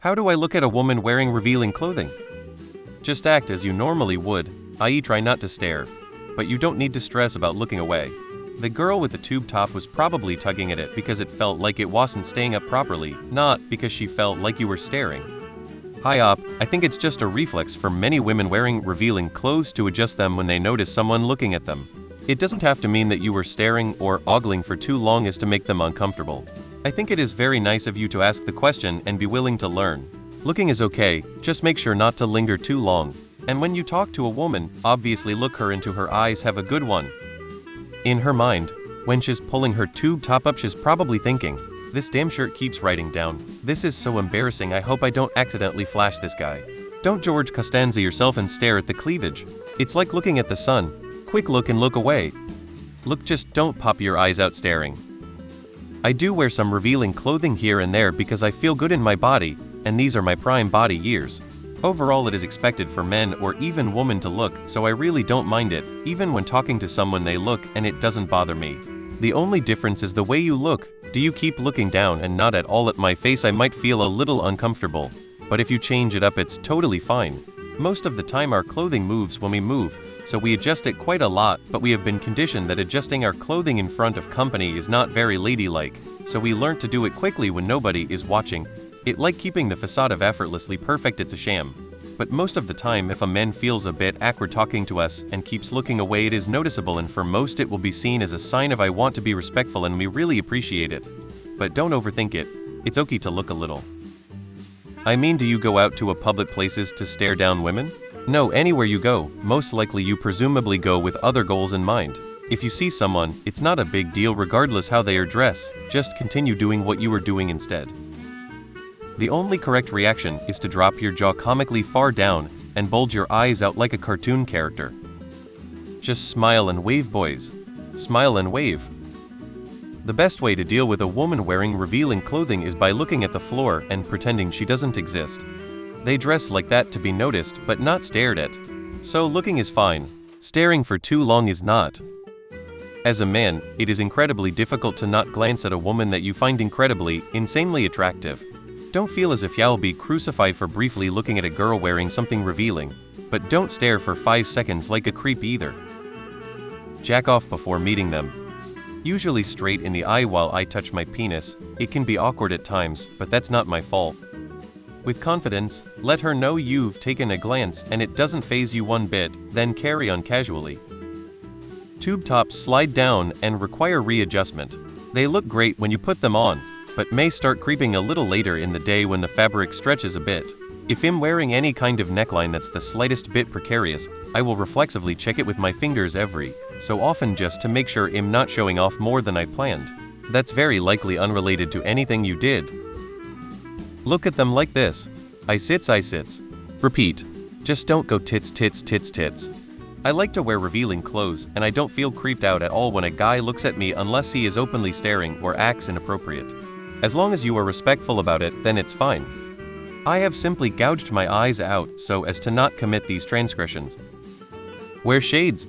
How do I look at a woman wearing revealing clothing? Just act as you normally would, i.e. try not to stare. But you don't need to stress about looking away. The girl with the tube top was probably tugging at it because it felt like it wasn't staying up properly, not because she felt like you were staring. Hi op, I think it's just a reflex for many women wearing revealing clothes to adjust them when they notice someone looking at them. It doesn't have to mean that you were staring or ogling for too long as to make them uncomfortable. I think it is very nice of you to ask the question and be willing to learn. Looking is okay, just make sure not to linger too long. And when you talk to a woman, obviously look her into her eyes, have a good one. In her mind, when she's pulling her tube top up, she's probably thinking, this damn shirt keeps writing down. This is so embarrassing, I hope I don't accidentally flash this guy. Don't George Costanza yourself and stare at the cleavage. It's like looking at the sun. Quick look and look away. Look, just don't pop your eyes out staring. I do wear some revealing clothing here and there because I feel good in my body, and these are my prime body years. Overall, it is expected for men or even women to look, so I really don't mind it. Even when talking to someone, they look and it doesn't bother me. The only difference is the way you look. Do you keep looking down and not at all at my face, I might feel a little uncomfortable. But if you change it up, it's totally fine. Most of the time our clothing moves when we move, so we adjust it quite a lot, but we have been conditioned that adjusting our clothing in front of company is not very ladylike, so we learned to do it quickly when nobody is watching. It like keeping the facade of effortlessly perfect, it's a sham. But most of the time, if a man feels a bit awkward talking to us and keeps looking away, it is noticeable, and for most it will be seen as a sign of I want to be respectful and we really appreciate it. But don't overthink it. It's okay to look a little. I mean, do you go out to a public places to stare down women? No, anywhere you go, most likely you presumably go with other goals in mind. If you see someone, it's not a big deal regardless how they are dressed, just continue doing what you were doing instead. The only correct reaction is to drop your jaw comically far down and bulge your eyes out like a cartoon character. Just smile and wave, boys. Smile and wave. The best way to deal with a woman wearing revealing clothing is by looking at the floor and pretending she doesn't exist. They dress like that to be noticed but not stared at. So looking is fine. Staring for too long is not. As a man, it is incredibly difficult to not glance at a woman that you find incredibly, insanely attractive. Don't feel as if you'll be crucified for briefly looking at a girl wearing something revealing, but don't stare for 5 seconds like a creep either. Jack off before meeting them. Usually straight in the eye while I touch my penis. It can be awkward at times, but that's not my fault. With confidence, let her know you've taken a glance and it doesn't faze you one bit, then carry on casually. Tube tops slide down and require readjustment. They look great when you put them on, but may start creeping a little later in the day when the fabric stretches a bit. If I'm wearing any kind of neckline that's the slightest bit precarious, I will reflexively check it with my fingers every so often just to make sure I'm not showing off more than I planned. That's very likely unrelated to anything you did. Look at them like this. I sits. Repeat. Just don't go tits. I like to wear revealing clothes, and I don't feel creeped out at all when a guy looks at me unless he is openly staring or acts inappropriate. As long as you are respectful about it, then it's fine. I have simply gouged my eyes out so as to not commit these transgressions. Wear shades.